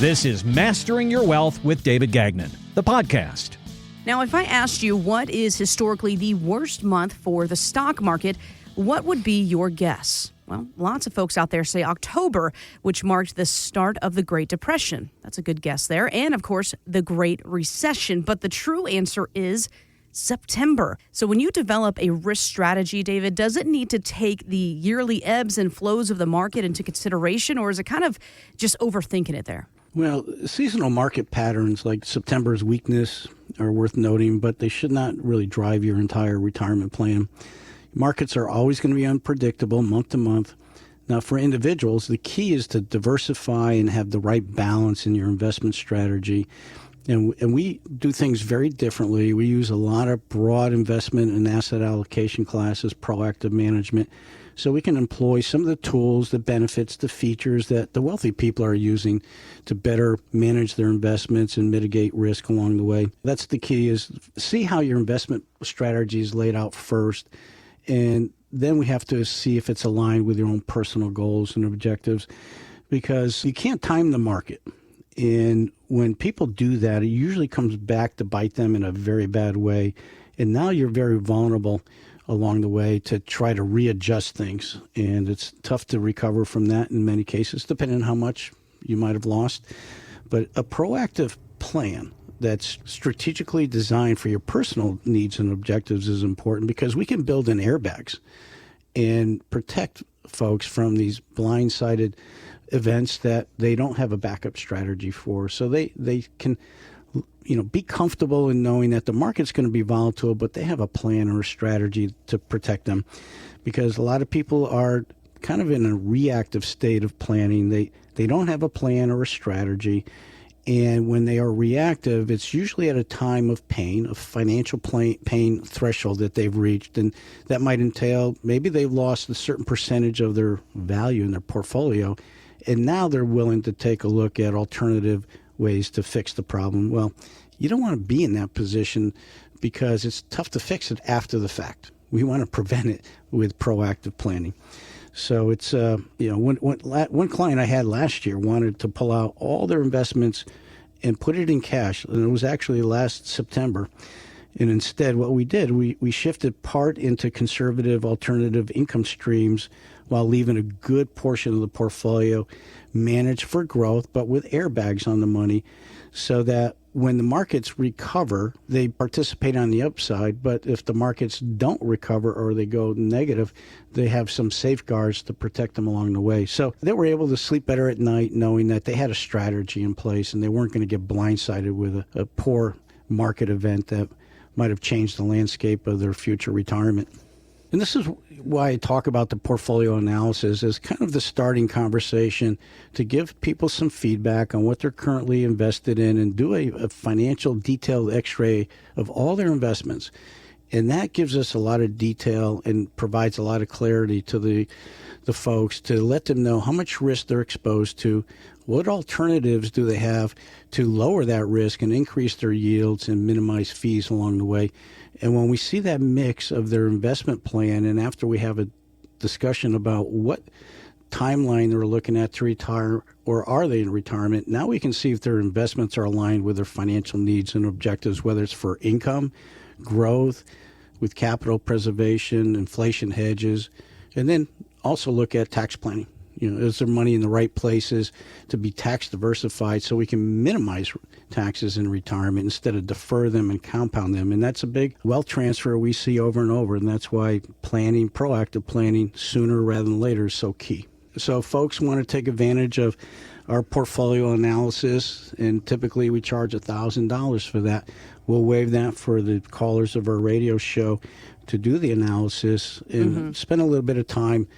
This is Mastering Your Wealth with David Gagnon, the podcast. Now, if I asked you what is historically the worst month for the stock market, what would be your guess? Well, lots of folks out there say October, which marked the start of the Great Depression. That's a good guess there. And, of course, the Great Recession. But the true answer is September. So when you develop a risk strategy, David, does it need to take the yearly ebbs and flows of the market into consideration, or is it kind of just overthinking it there? Well, seasonal market patterns like September's weakness are worth noting, but they should not really drive your entire retirement plan. Markets are always going to be unpredictable month to month. Now, for individuals, the key is to diversify and have the right balance in your investment strategy. And we do things very differently. We use a lot of broad investment and asset allocation classes, proactive management, so we can employ some of the tools, the benefits, the features that the wealthy people are using to better manage their investments and mitigate risk along the way. That's the key, is see how your investment strategy is laid out first, and then we have to see if it's aligned with your own personal goals and objectives, because you can't time the market. And when people do that, it usually comes back to bite them in a very bad way. And now you're very vulnerable along the way to try to readjust things. And it's tough to recover from that in many cases, depending on how much you might have lost. But a proactive plan that's strategically designed for your personal needs and objectives is important, because we can build in airbags and protect folks from these blindsided events that they don't have a backup strategy for. So they can, be comfortable in knowing that the market's going to be volatile, but they have a plan or a strategy to protect them. Because a lot of people are kind of in a reactive state of planning. They don't have a plan or a strategy. And when they are reactive, it's usually at a time of pain, a financial pain threshold that they've reached. And that might entail maybe they've lost a certain percentage of their value in their portfolio, and now they're willing to take a look at alternative ways to fix the problem. Well, you don't want to be in that position, because it's tough to fix it after the fact. We want to prevent it with proactive planning. So it's, one client I had last year wanted to pull out all their investments and put it in cash. And it was actually last September. And instead, what we did, we shifted part into conservative alternative income streams while leaving a good portion of the portfolio managed for growth, but with airbags on the money, so that when the markets recover, they participate on the upside. But if the markets don't recover or they go negative, they have some safeguards to protect them along the way. So they were able to sleep better at night knowing that they had a strategy in place and they weren't going to get blindsided with a poor market event that might have changed the landscape of their future retirement. And this is why I talk about the portfolio analysis as kind of the starting conversation to give people some feedback on what they're currently invested in and do a financial detailed x-ray of all their investments. And that gives us a lot of detail and provides a lot of clarity to the folks, to let them know how much risk they're exposed to, what alternatives do they have to lower that risk and increase their yields and minimize fees along the way. And when we see that mix of their investment plan, and after we have a discussion about what timeline they're looking at to retire, or are they in retirement, now we can see if their investments are aligned with their financial needs and objectives, whether it's for income, growth, with capital preservation, inflation hedges, and then also look at tax planning. Is there money in the right places to be tax diversified so we can minimize taxes in retirement instead of defer them and compound them? And that's a big wealth transfer we see over and over. And that's why planning, proactive planning sooner rather than later is so key. So if folks want to take advantage of our portfolio analysis, and typically we charge $1,000 for that, we'll waive that for the callers of our radio show to do the analysis and spend a little bit of time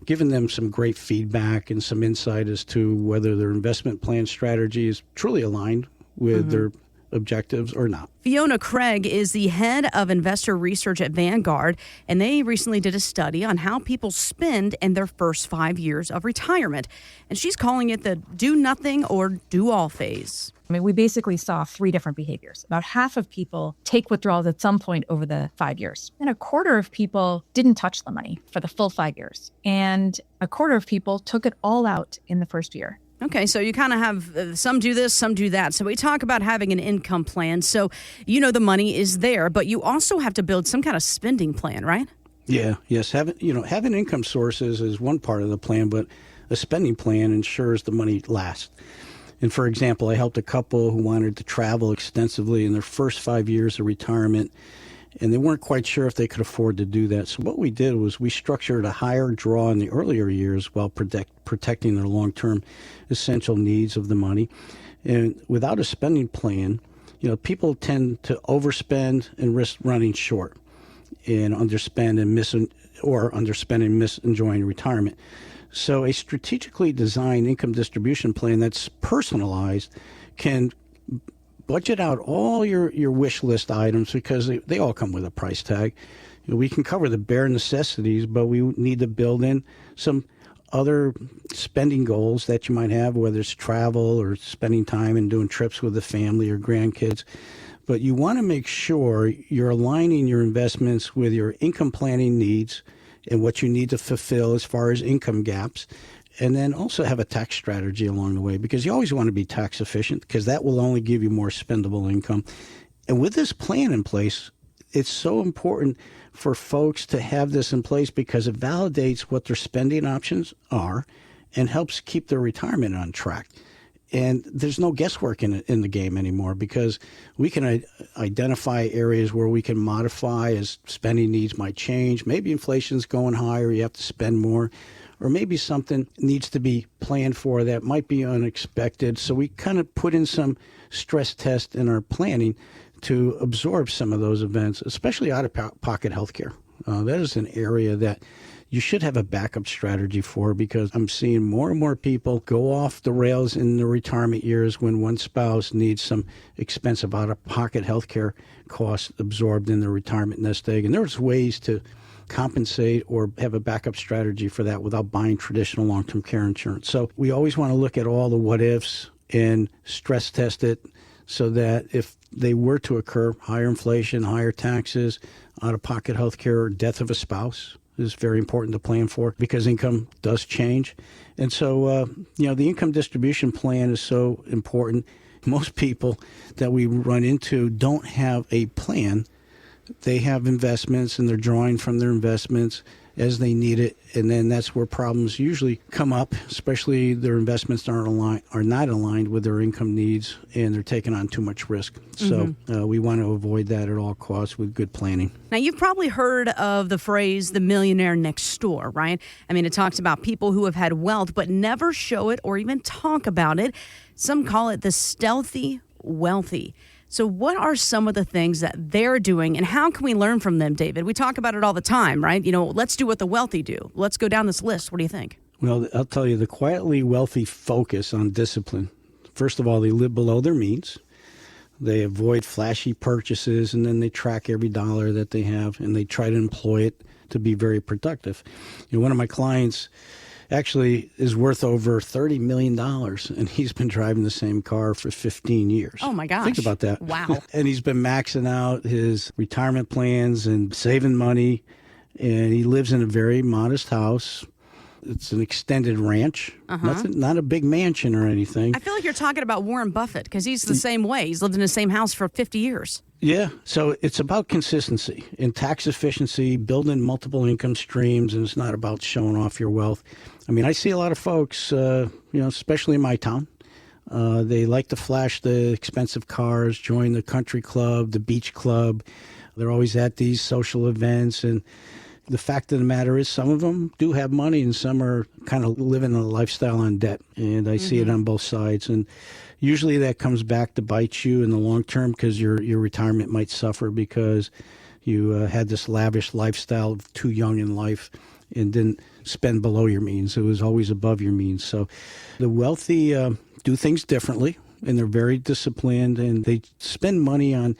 giving them some great feedback and some insight as to whether their investment plan strategy is truly aligned with their objectives or not. Fiona Craig is the head of investor research at Vanguard, and they recently did a study on how people spend in their first 5 years of retirement. And she's calling it the do nothing or do all phase. I mean, we basically saw 3 different behaviors. About half of people take withdrawals at some point over the 5 years. And a quarter of people didn't touch the money for the full 5 years. And a quarter of people took it all out in the first year. Okay, so you kind of have some do this, some do that. So we talk about having an income plan. So the money is there, but you also have to build some kind of spending plan, right? Yeah, yes. Having income sources is one part of the plan, but a spending plan ensures the money lasts. And for example, I helped a couple who wanted to travel extensively in their first 5 years of retirement, and they weren't quite sure if they could afford to do that. So what we did was we structured a higher draw in the earlier years while protecting their long-term essential needs of the money. And without a spending plan, people tend to overspend and risk running short, and underspend and miss enjoying retirement. So a strategically designed income distribution plan that's personalized can budget out all your wish list items, because they all come with a price tag. We can cover the bare necessities, but we need to build in some other spending goals that you might have, whether it's travel or spending time and doing trips with the family or grandkids. But you want to make sure you're aligning your investments with your income planning needs and what you need to fulfill as far as income gaps. And then also have a tax strategy along the way, because you always want to be tax efficient, because that will only give you more spendable income. And with this plan in place, it's so important for folks to have this in place, because it validates what their spending options are and helps keep their retirement on track. And there's no guesswork in the game anymore, because we can identify areas where we can modify as spending needs might change. Maybe inflation's going higher, you have to spend more, or maybe something needs to be planned for that might be unexpected. So we kind of put in some stress tests in our planning to absorb some of those events, especially out-of-pocket healthcare. That is an area that you should have a backup strategy for, because I'm seeing more and more people go off the rails in their retirement years when one spouse needs some expensive out-of-pocket healthcare costs absorbed in their retirement nest egg. And there's ways to compensate or have a backup strategy for that without buying traditional long-term care insurance. So we always want to look at all the what-ifs and stress test it, so that if they were to occur, higher inflation, higher taxes, out-of-pocket healthcare, or death of a spouse is very important to plan for, because income does change. And so, the income distribution plan is so important. Most people that we run into don't have a plan. They have investments, and they're drawing from their investments as they need it, and then that's where problems usually come up, especially their investments are not aligned with their income needs, and they're taking on too much risk. So we want to avoid that at all costs with good planning. Now, you've probably heard of the phrase "the millionaire next door," right? I mean, it talks about people who have had wealth but never show it or even talk about it. Some call it the stealthy wealthy. So what are some of the things that they're doing, and how can we learn from them, David? We talk about it all the time, right? Let's do what the wealthy do. Let's go down this list. What do you think? Well, I'll tell you, the quietly wealthy focus on discipline. First of all, they live below their means. They avoid flashy purchases, and then they track every dollar that they have, and they try to employ it to be very productive. One of my clients actually is worth over $30 million, and he's been driving the same car for 15 years. Oh, my gosh. Think about that. Wow. And he's been maxing out his retirement plans and saving money, and he lives in a very modest house. It's an extended ranch, not a big mansion or anything. I feel like you're talking about Warren Buffett, because he's the same way. He's lived in the same house for 50 years. Yeah, so it's about consistency and tax efficiency, building multiple income streams, and it's not about showing off your wealth. I mean, I see a lot of folks, especially in my town, they like to flash the expensive cars, join the country club, the beach club. They're always at these social events, and the fact of the matter is some of them do have money and some are kind of living a lifestyle on debt, and I see it on both sides. And usually that comes back to bite you in the long term, because your retirement might suffer because you had this lavish lifestyle too young in life and didn't spend below your means. It was always above your means. So the wealthy do things differently, and they're very disciplined, and they spend money on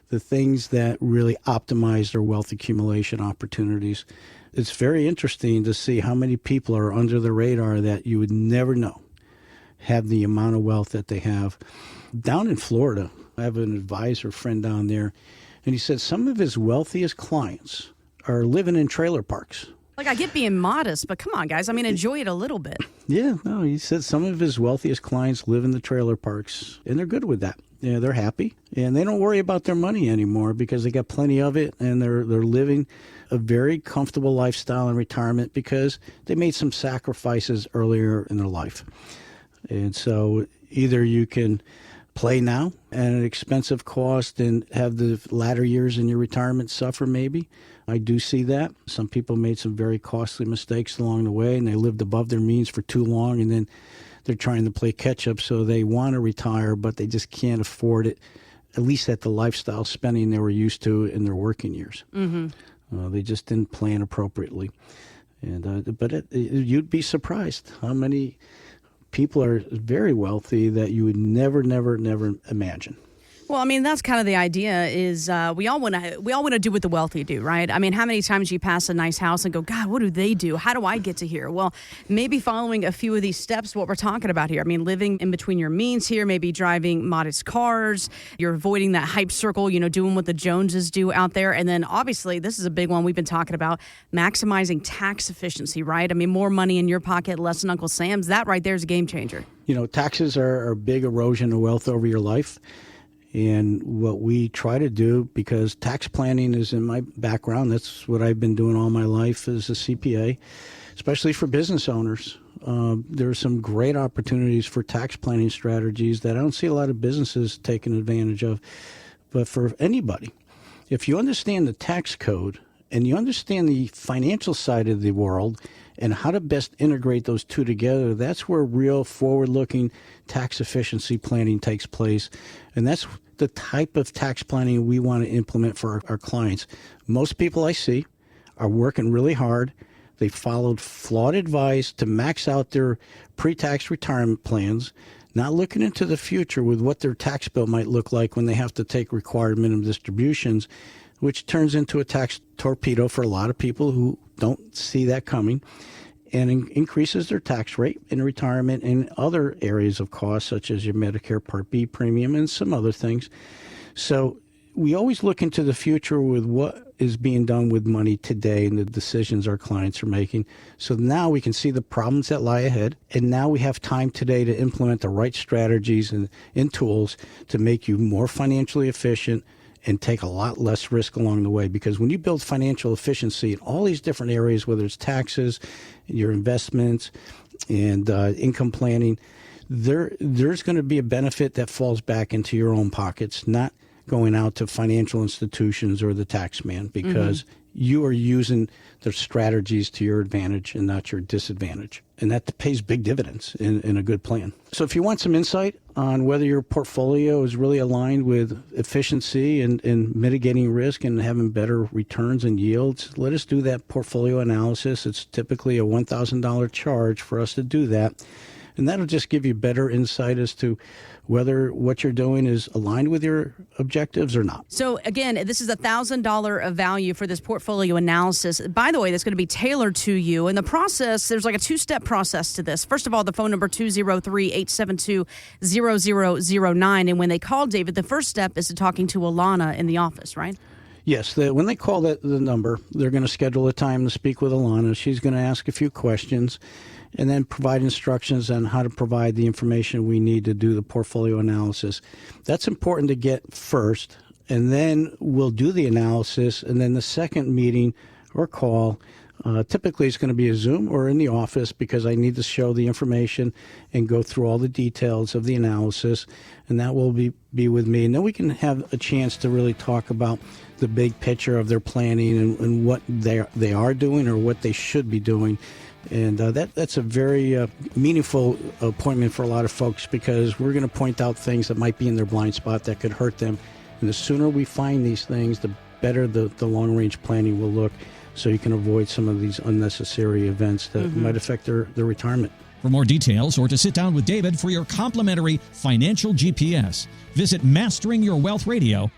the things that really optimize their wealth accumulation opportunities. It's very interesting to see how many people are under the radar that you would never know have the amount of wealth that they have. Down in Florida, I have an advisor friend down there, and he said some of his wealthiest clients are living in trailer parks Like, I get being modest, but come on, guys. I mean, enjoy it a little bit. Yeah, no, he said some of his wealthiest clients live in the trailer parks, and they're good with that. Yeah, they're happy, and they don't worry about their money anymore because they got plenty of it, and they're living a very comfortable lifestyle in retirement because they made some sacrifices earlier in their life. And so either you can play now at an expensive cost and have the latter years in your retirement suffer maybe. I do see that. Some people made some very costly mistakes along the way, and they lived above their means for too long, and then they're trying to play catch-up, so they want to retire, but they just can't afford it, at least at the lifestyle spending they were used to in their working years. Mm-hmm. They just didn't plan appropriately. But you'd be surprised how many people are very wealthy that you would never imagine. Well, I mean, that's kind of the idea is we all want to do what the wealthy do, right? I mean, how many times you pass a nice house and go, God, what do they do? How do I get to here? Well, maybe following a few of these steps, what we're talking about here. I mean, living in between your means here, maybe driving modest cars. You're avoiding that hype circle, doing what the Joneses do out there. And then obviously, this is a big one we've been talking about, maximizing tax efficiency, right? I mean, more money in your pocket, less than Uncle Sam's. That right there is a game changer. Taxes are a big erosion of wealth over your life. And what we try to do, because tax planning is in my background, that's what I've been doing all my life as a CPA, especially for business owners. There are some great opportunities for tax planning strategies that I don't see a lot of businesses taking advantage of. But for anybody, if you understand the tax code and you understand the financial side of the world and how to best integrate those two together, that's where real forward-looking tax efficiency planning takes place. And that's the type of tax planning we want to implement for our clients. Most people I see are working really hard. They followed flawed advice to max out their pre-tax retirement plans, not looking into the future with what their tax bill might look like when they have to take required minimum distributions, which turns into a tax torpedo for a lot of people who don't see that coming, and increases their tax rate in retirement and other areas of cost, such as your Medicare Part B premium and some other things. So we always look into the future with what is being done with money today and the decisions our clients are making. So now we can see the problems that lie ahead, and now we have time today to implement the right strategies and tools to make you more financially efficient and take a lot less risk along the way. Because when you build financial efficiency in all these different areas, whether it's taxes, your investments, and income planning, there's going to be a benefit that falls back into your own pockets, not going out to financial institutions or the tax man, because you are using the strategies to your advantage and not your disadvantage. And that pays big dividends in a good plan. So if you want some insight on whether your portfolio is really aligned with efficiency and mitigating risk and having better returns and yields, let us do that portfolio analysis. It's typically a $1,000 charge for us to do that. And that'll just give you better insight as to whether what you're doing is aligned with your objectives or not. So again, this is $1,000 of value for this portfolio analysis. By the way, that's going to be tailored to you. In the process, there's like a two-step process to this. First of all, the phone number 203-872-0009. And when they call David, the first step is to talking to Alana in the office, right? Yes, when they call the number, they're going to schedule a time to speak with Alana. She's going to ask a few questions and then provide instructions on how to provide the information we need to do the portfolio analysis. That's important to get first, and then we'll do the analysis, and then the second meeting or call, typically it's going to be a Zoom or in the office, because I need to show the information and go through all the details of the analysis, and that will be with me. And then we can have a chance to really talk about the big picture of their planning and what they are doing or what they should be doing. And that's a very meaningful appointment for a lot of folks, because we're going to point out things that might be in their blind spot that could hurt them. And the sooner we find these things, the better the long-range planning will look, so you can avoid some of these unnecessary events that might affect their retirement. For more details or to sit down with David for your complimentary financial GPS, visit masteringyourwealthradio.com.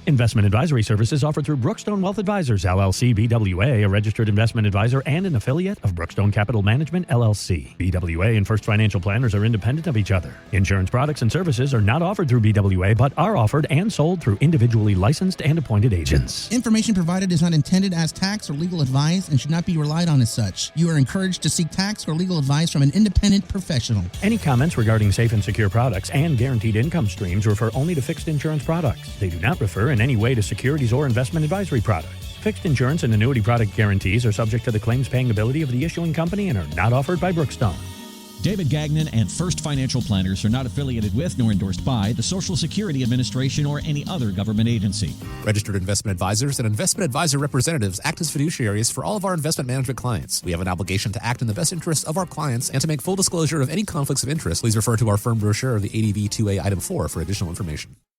Investment advisory services offered through Brookstone Wealth Advisors, LLC, BWA, a registered investment advisor and an affiliate of Brookstone Capital Management, LLC. BWA and First Financial Planners are independent of each other. Insurance products and services are not offered through BWA, but are offered and sold through individually licensed and appointed agents. Information provided is not intended as tax or legal advice and should not be relied on as such. You are encouraged to seek tax or legal advice from an independent professional. Any comments regarding safe and secure products and guaranteed income streams refer only to fixed insurance products. They do not refer in any way to securities or investment advisory products. Fixed insurance and annuity product guarantees are subject to the claims paying ability of the issuing company and are not offered by Brookstone. David Gagnon and First Financial Planners are not affiliated with nor endorsed by the Social Security Administration or any other government agency. Registered investment advisors and investment advisor representatives act as fiduciaries for all of our investment management clients. We have an obligation to act in the best interests of our clients and to make full disclosure of any conflicts of interest. Please refer to our firm brochure of the ADV 2A Item 4 for additional information.